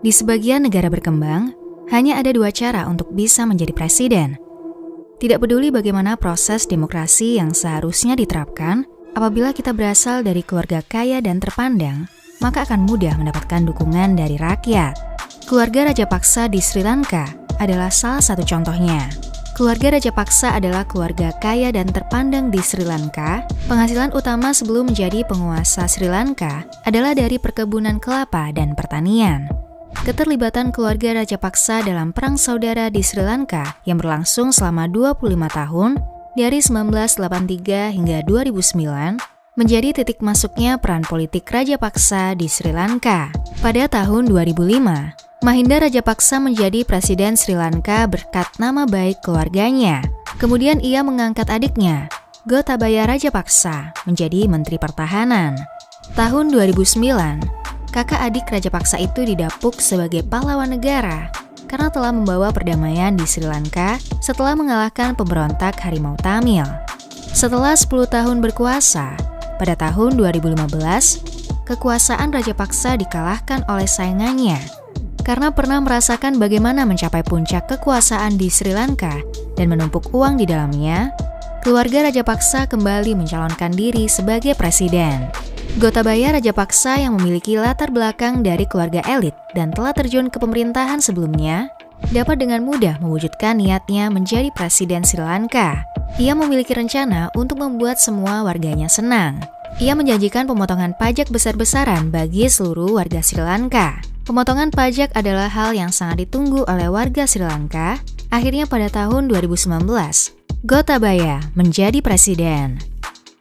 Di sebagian negara berkembang, hanya ada 2 cara untuk bisa menjadi presiden. Tidak peduli bagaimana proses demokrasi yang seharusnya diterapkan, apabila kita berasal dari keluarga kaya dan terpandang, maka akan mudah mendapatkan dukungan dari rakyat. Keluarga Rajapaksa di Sri Lanka adalah salah satu contohnya. Keluarga Rajapaksa adalah keluarga kaya dan terpandang di Sri Lanka. Penghasilan utama sebelum menjadi penguasa Sri Lanka adalah dari perkebunan kelapa dan pertanian. Keterlibatan keluarga Rajapaksa dalam perang saudara di Sri Lanka yang berlangsung selama 25 tahun dari 1983 hingga 2009 menjadi titik masuknya peran politik Rajapaksa di Sri Lanka. Pada tahun 2005, Mahinda Rajapaksa menjadi presiden Sri Lanka berkat nama baik keluarganya. Kemudian ia mengangkat adiknya, Gotabaya Rajapaksa, menjadi Menteri Pertahanan. Tahun 2009, kakak adik Rajapaksa itu didapuk sebagai pahlawan negara karena telah membawa perdamaian di Sri Lanka setelah mengalahkan pemberontak Harimau Tamil. Setelah 10 tahun berkuasa, pada tahun 2015, kekuasaan Rajapaksa dikalahkan oleh saingannya karena pernah merasakan bagaimana mencapai puncak kekuasaan di Sri Lanka dan menumpuk uang di dalamnya. Keluarga Rajapaksa kembali mencalonkan diri sebagai presiden. Gotabaya Rajapaksa yang memiliki latar belakang dari keluarga elit dan telah terjun ke pemerintahan sebelumnya, dapat dengan mudah mewujudkan niatnya menjadi presiden Sri Lanka. Ia memiliki rencana untuk membuat semua warganya senang. Ia menjanjikan pemotongan pajak besar-besaran bagi seluruh warga Sri Lanka. Pemotongan pajak adalah hal yang sangat ditunggu oleh warga Sri Lanka. Akhirnya pada tahun 2019, Gotabaya menjadi presiden.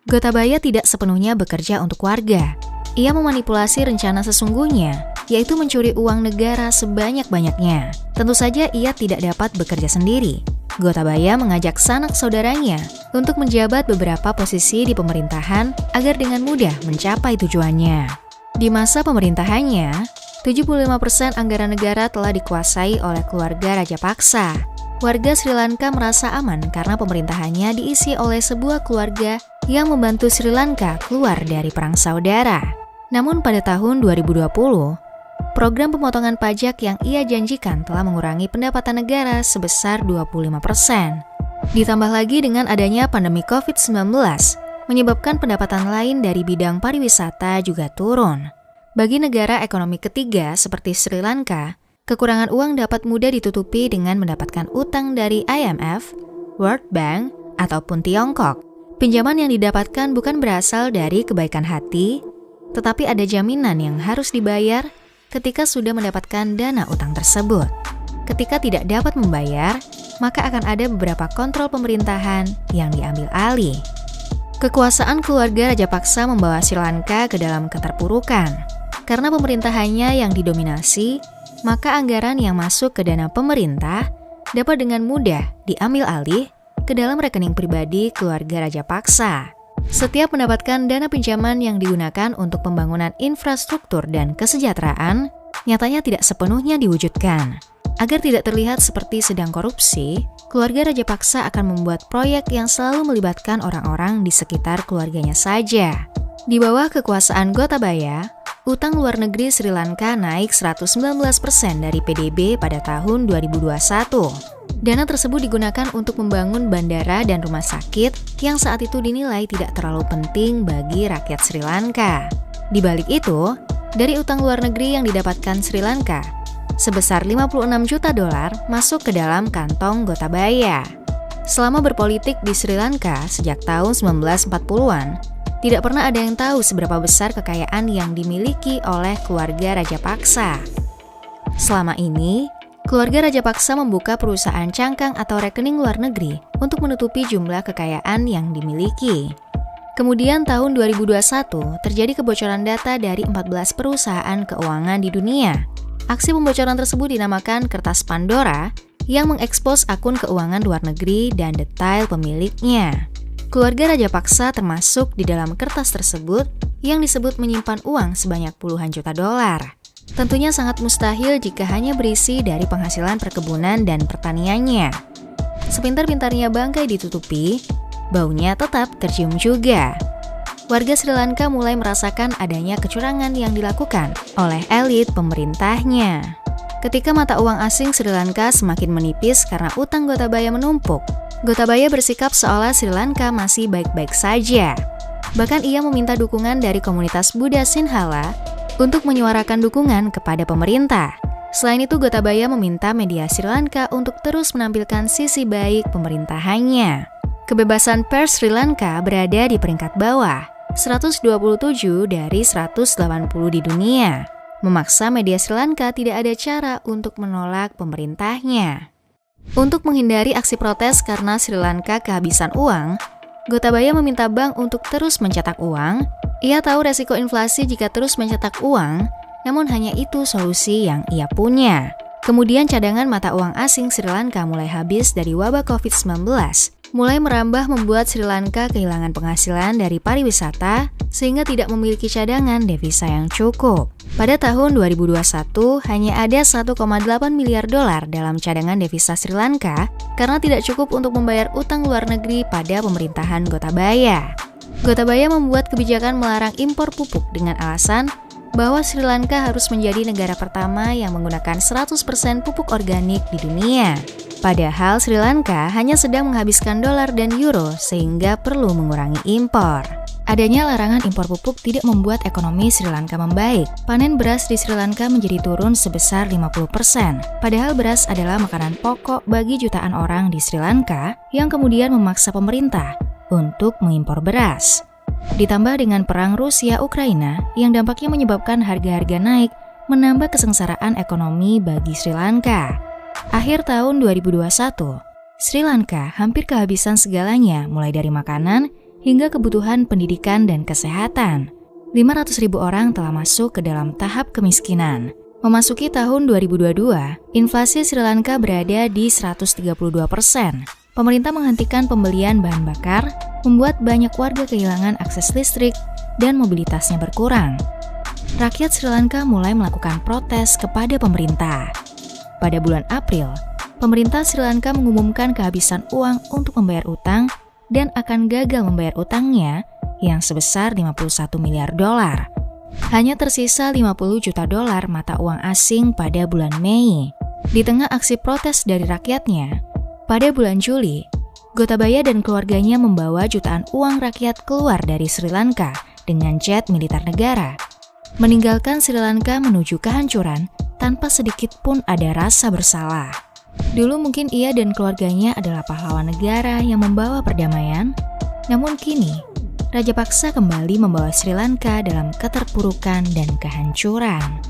Gotabaya tidak sepenuhnya bekerja untuk warga. Ia memanipulasi rencana sesungguhnya, yaitu mencuri uang negara sebanyak-banyaknya. Tentu saja ia tidak dapat bekerja sendiri. Gotabaya mengajak sanak saudaranya untuk menjabat beberapa posisi di pemerintahan agar dengan mudah mencapai tujuannya. Di masa pemerintahannya, 75% anggaran negara telah dikuasai oleh keluarga Rajapaksa. Warga Sri Lanka merasa aman karena pemerintahannya diisi oleh sebuah keluarga yang membantu Sri Lanka keluar dari perang saudara. Namun pada tahun 2020, program pemotongan pajak yang ia janjikan telah mengurangi pendapatan negara sebesar 25%. Ditambah lagi dengan adanya pandemi COVID-19, menyebabkan pendapatan lain dari bidang pariwisata juga turun. Bagi negara ekonomi ketiga seperti Sri Lanka, kekurangan uang dapat mudah ditutupi dengan mendapatkan utang dari IMF, World Bank, ataupun Tiongkok. Pinjaman yang didapatkan bukan berasal dari kebaikan hati, tetapi ada jaminan yang harus dibayar ketika sudah mendapatkan dana utang tersebut. Ketika tidak dapat membayar, maka akan ada beberapa kontrol pemerintahan yang diambil alih. Kekuasaan keluarga Rajapaksa membawa Sri Lanka ke dalam keterpurukan. Karena pemerintahannya yang didominasi, maka anggaran yang masuk ke dana pemerintah dapat dengan mudah diambil alih ke dalam rekening pribadi keluarga Rajapaksa. Setiap mendapatkan dana pinjaman yang digunakan untuk pembangunan infrastruktur dan kesejahteraan, nyatanya tidak sepenuhnya diwujudkan. Agar tidak terlihat seperti sedang korupsi, keluarga Rajapaksa akan membuat proyek yang selalu melibatkan orang-orang di sekitar keluarganya saja. Di bawah kekuasaan Gotabaya, utang luar negeri Sri Lanka naik 119% dari PDB pada tahun 2021. Dana tersebut digunakan untuk membangun bandara dan rumah sakit yang saat itu dinilai tidak terlalu penting bagi rakyat Sri Lanka. Di balik itu, dari utang luar negeri yang didapatkan Sri Lanka, sebesar $56 juta masuk ke dalam kantong Gotabaya. Selama berpolitik di Sri Lanka sejak tahun 1940-an, tidak pernah ada yang tahu seberapa besar kekayaan yang dimiliki oleh keluarga Rajapaksa. Selama ini, keluarga Rajapaksa membuka perusahaan cangkang atau rekening luar negeri untuk menutupi jumlah kekayaan yang dimiliki. Kemudian tahun 2021 terjadi kebocoran data dari 14 perusahaan keuangan di dunia. Aksi pembocoran tersebut dinamakan Kertas Pandora yang mengekspos akun keuangan luar negeri dan detail pemiliknya. Keluarga Rajapaksa termasuk di dalam kertas tersebut yang disebut menyimpan uang sebanyak puluhan juta dolar. Tentunya sangat mustahil jika hanya berisi dari penghasilan perkebunan dan pertaniannya. Sepintar-pintarnya bangkai ditutupi, baunya tetap tercium juga. Warga Sri Lanka mulai merasakan adanya kecurangan yang dilakukan oleh elit pemerintahnya. Ketika mata uang asing Sri Lanka semakin menipis karena utang Gotabaya menumpuk, Gotabaya bersikap seolah Sri Lanka masih baik-baik saja. Bahkan ia meminta dukungan dari komunitas Buddha Sinhala untuk menyuarakan dukungan kepada pemerintah. Selain itu, Gotabaya meminta media Sri Lanka untuk terus menampilkan sisi baik pemerintahannya. Kebebasan pers Sri Lanka berada di peringkat bawah, 127 dari 180 di dunia. Memaksa media Sri Lanka tidak ada cara untuk menolak pemerintahnya. Untuk menghindari aksi protes karena Sri Lanka kehabisan uang, Gotabaya meminta bank untuk terus mencetak uang. Ia tahu resiko inflasi jika terus mencetak uang, namun hanya itu solusi yang ia punya. Kemudian cadangan mata uang asing Sri Lanka mulai habis dari wabah COVID-19, mulai merambah membuat Sri Lanka kehilangan penghasilan dari pariwisata sehingga tidak memiliki cadangan devisa yang cukup. Pada tahun 2021, hanya ada 1,8 miliar dolar dalam cadangan devisa Sri Lanka karena tidak cukup untuk membayar utang luar negeri pada pemerintahan Gotabaya. Gotabaya membuat kebijakan melarang impor pupuk dengan alasan bahwa Sri Lanka harus menjadi negara pertama yang menggunakan 100% pupuk organik di dunia. Padahal Sri Lanka hanya sedang menghabiskan dolar dan euro sehingga perlu mengurangi impor. Adanya larangan impor pupuk tidak membuat ekonomi Sri Lanka membaik. Panen beras di Sri Lanka menjadi turun sebesar 50%. Padahal beras adalah makanan pokok bagi jutaan orang di Sri Lanka yang kemudian memaksa pemerintah untuk mengimpor beras. Ditambah dengan perang Rusia-Ukraina yang dampaknya menyebabkan harga-harga naik, menambah kesengsaraan ekonomi bagi Sri Lanka. Akhir tahun 2021, Sri Lanka hampir kehabisan segalanya mulai dari makanan hingga kebutuhan pendidikan dan kesehatan. 500.000 orang telah masuk ke dalam tahap kemiskinan. Memasuki tahun 2022, inflasi Sri Lanka berada di 132%. Pemerintah menghentikan pembelian bahan bakar, membuat banyak warga kehilangan akses listrik dan mobilitasnya berkurang. Rakyat Sri Lanka mulai melakukan protes kepada pemerintah. Pada bulan April, pemerintah Sri Lanka mengumumkan kehabisan uang untuk membayar utang dan akan gagal membayar utangnya yang sebesar 51 miliar dolar. Hanya tersisa 50 juta dolar mata uang asing pada bulan Mei. Di tengah aksi protes dari rakyatnya, pada bulan Juli, Gotabaya dan keluarganya membawa jutaan uang rakyat keluar dari Sri Lanka dengan jet militer negara, meninggalkan Sri Lanka menuju kehancuran tanpa sedikit pun ada rasa bersalah. Dulu mungkin ia dan keluarganya adalah pahlawan negara yang membawa perdamaian, namun kini Rajapaksa kembali membawa Sri Lanka dalam keterpurukan dan kehancuran.